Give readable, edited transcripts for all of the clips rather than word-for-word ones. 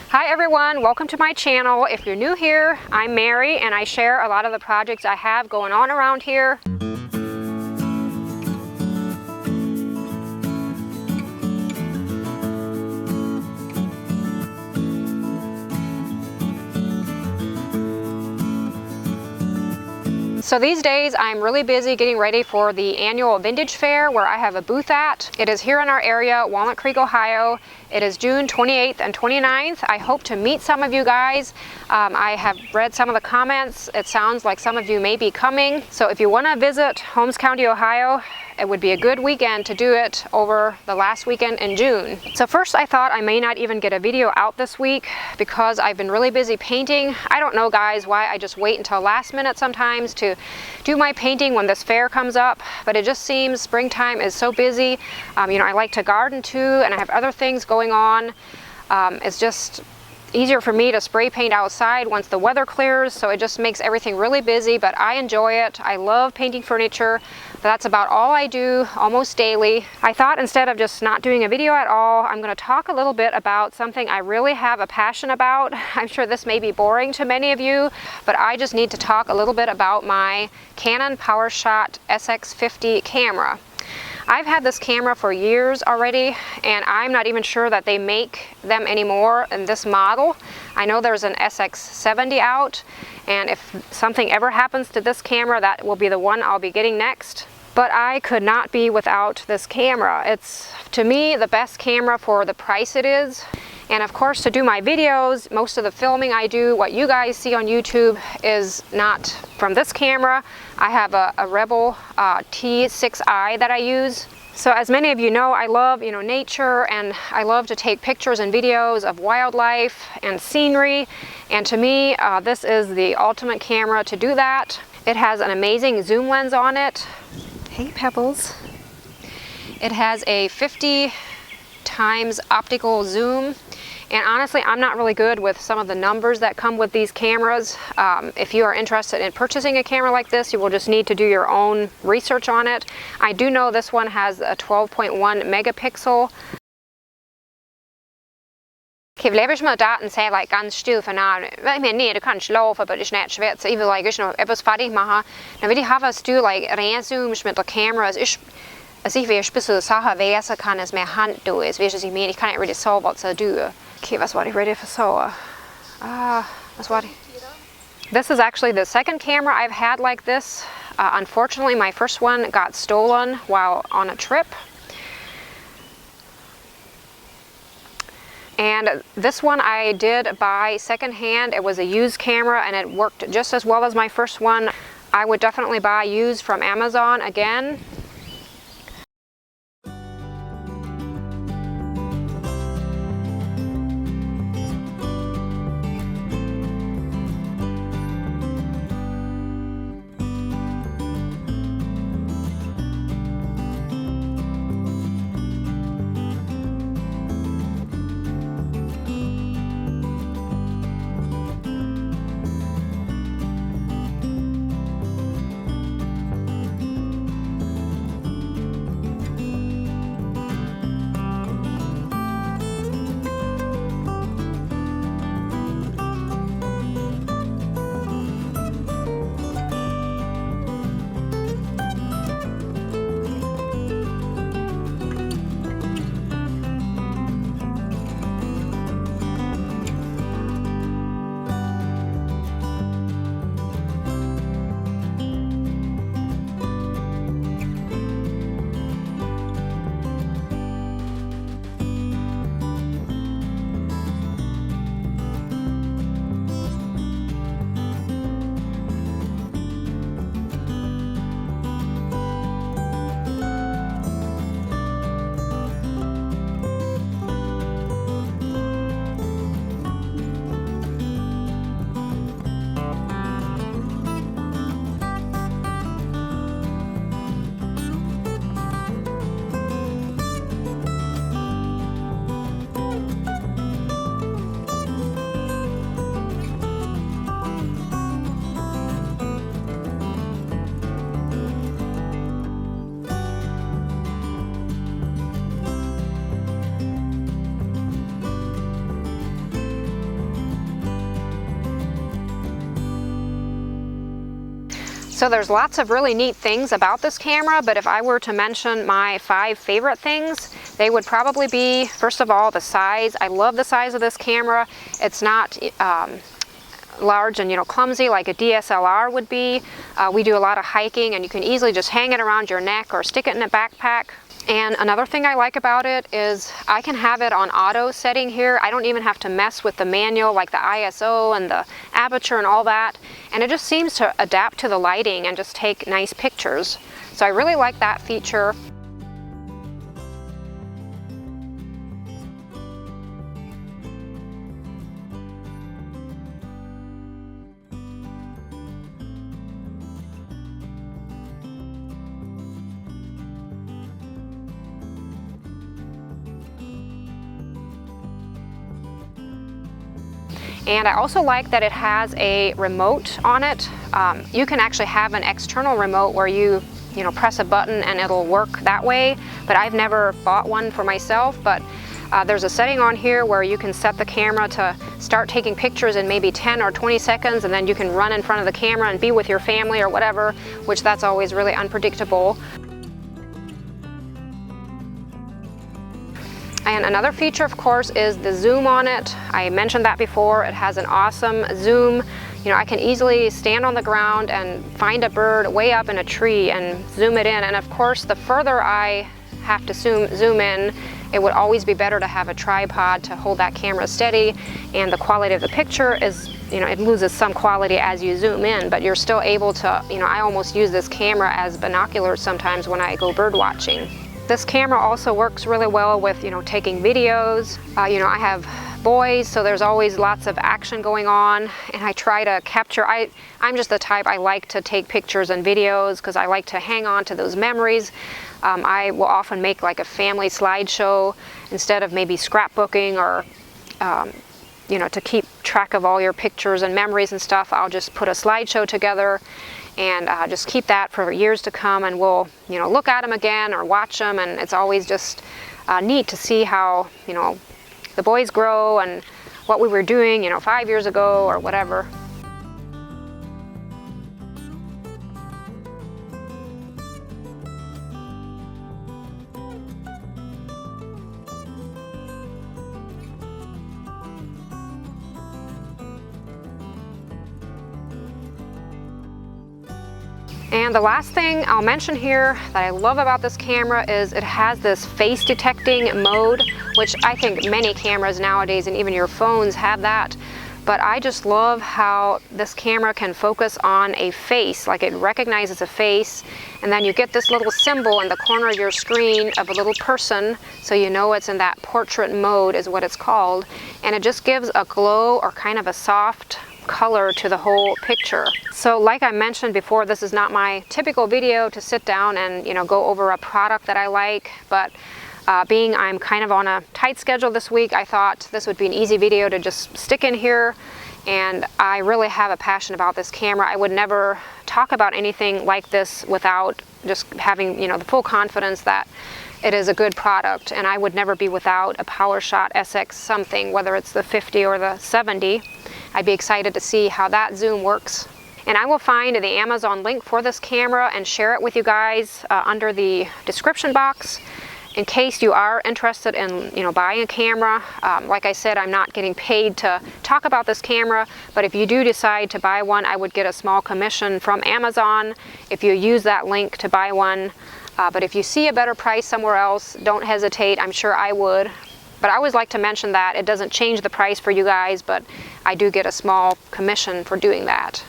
Hi everyone, welcome to my channel. If you're new here, I'm Mary and I share a lot of the projects I have going on around here. So these days I'm really busy getting ready for the annual vintage fair where I have a booth at. It is here in our area, Walnut Creek, Ohio. It is June 28th and 29th. I hope to meet some of you guys. I have read some of the comments. It sounds like some of you may be coming. So if you want to visit Holmes County, Ohio, it would be a good weekend to do it over the last weekend in June. So first I thought I may not even get a video out this week because I've been really busy painting. I don't know guys why I just wait until last minute sometimes to do my painting when this fair comes up, but it just seems springtime is so busy. You know, I like to garden too and I have other things going on. It's just easier for me to spray paint outside once the weather clears, so it just makes everything really busy, but I enjoy it. I love painting furniture. That's about all I do almost daily. I thought instead of just not doing a video at all, I'm going to talk a little bit about something I really have a passion about. I'm sure this may be boring to many of you, but I just need to talk a little bit about my Canon Powershot Sx50 camera. I've had this camera for years already, and I'm not even sure that they make them anymore in this model. I know there's an Sx50 out, and if something ever happens to this camera, that will be the one I'll be getting next. But I could not be without this camera. It's, to me, the best camera for the price it is. And of course, to do my videos, most of the filming I do, what you guys see on YouTube, is not from this camera. I have a Rebel T6i that I use. So as many of you know, I love, nature, and I love to take pictures and videos of wildlife and scenery. And to me, this is the ultimate camera to do that. It has an amazing zoom lens on it. Hey, Pebbles. It has a 50 times optical zoom. And honestly, I'm not really good with some of the numbers that come with these cameras. If you are interested in purchasing a camera like this, you will just need to do your own research on it. I do know this one has a 12.1 megapixel. Kevlebisch med daten say like ganz still for now. Weil mir nie, du kannst laufen, aber ich nicht schwer. So even like ich noch etwas fertig machen. Dann will ich have us do like reinzooms mit der Kamera. Also ich will ein bisschen Sachen lesen kann, als mehr Hand do ist. Weißt du, was ich meine? Ich kann nicht really so was zu tun. Okay, was war ich ready for so? Was war ich? This is actually the second camera I've had like this. Unfortunately, my first one got stolen while on a trip. And this one I did buy secondhand. It was a used camera and it worked just as well as my first one. I would definitely buy used from Amazon again. So there's lots of really neat things about this camera, but if I were to mention my 5 favorite things, they would probably be, first of all, the size. I love the size of this camera. It's not large and clumsy like a DSLR would be. We do a lot of hiking, and you can easily just hang it around your neck or stick it in a backpack. And another thing I like about it is I can have it on auto setting here. I don't even have to mess with the manual like the ISO and the aperture and all that. And it just seems to adapt to the lighting and just take nice pictures. So I really like that feature. And I also like that it has a remote on it. You can actually have an external remote where you press a button and it'll work that way, but I've never bought one for myself. But there's a setting on here where you can set the camera to start taking pictures in maybe 10 or 20 seconds, and then you can run in front of the camera and be with your family or whatever, which that's always really unpredictable. And another feature, of course, is the zoom on it. I mentioned that before. It has an awesome zoom. I can easily stand on the ground and find a bird way up in a tree and zoom it in. And of course, the further I have to zoom in, it would always be better to have a tripod to hold that camera steady. And the quality of the picture is, it loses some quality as you zoom in, but you're still able to, I almost use this camera as binoculars sometimes when I go bird watching. This camera also works really well with, taking videos. I have boys, so there's always lots of action going on, and I try to capture, I'm just the type, I like to take pictures and videos because I like to hang on to those memories. I will often make like a family slideshow instead of maybe scrapbooking or, to keep track of all your pictures and memories and stuff. I'll just put a slideshow together and just keep that for years to come, and we'll look at them again or watch them, and it's always just neat to see how the boys grow and what we were doing 5 years ago or whatever. And the last thing I'll mention here that I love about this camera is it has this face detecting mode, which I think many cameras nowadays and even your phones have that. But I just love how this camera can focus on a face, like it recognizes a face, and then you get this little symbol in the corner of your screen of a little person, so it's in that portrait mode is what it's called, and it just gives a glow or kind of a soft color to the whole picture. So like I mentioned before, this is not my typical video to sit down and go over a product that I like, but being I'm kind of on a tight schedule this week, I thought this would be an easy video to just stick in here. And I really have a passion about this camera. I would never talk about anything like this without just having the full confidence that it is a good product, and I would never be without a Powershot SX something, whether it's the 50 or the 70. I'd be excited to see how that zoom works. And I will find the Amazon link for this camera and share it with you guys under the description box in case you are interested in buying a camera. Like I said, I'm not getting paid to talk about this camera, but if you do decide to buy one, I would get a small commission from Amazon if you use that link to buy one. But if you see a better price somewhere else, don't hesitate. I'm sure I would. But I always like to mention that it doesn't change the price for you guys, but I do get a small commission for doing that.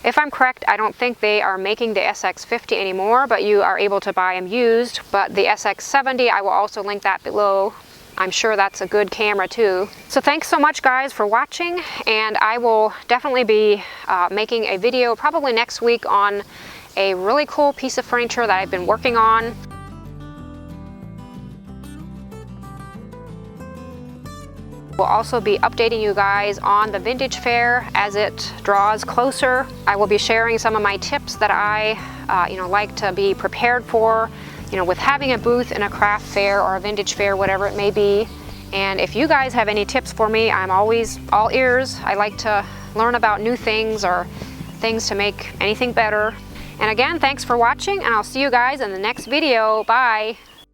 If I'm correct, I don't think they are making the Sx50 anymore, but you are able to buy them used. But the Sx70, I will also link that below. I'm sure that's a good camera too. So thanks so much guys for watching, and I will definitely be making a video probably next week on a really cool piece of furniture that I've been working on. We'll also be updating you guys on the vintage fair as it draws closer. I will be sharing some of my tips that I like to be prepared for, with having a booth in a craft fair or a vintage fair, whatever it may be. And if you guys have any tips for me, I'm always all ears. I like to learn about new things or things to make anything better. And again, thanks for watching, and I'll see you guys in the next video. Bye.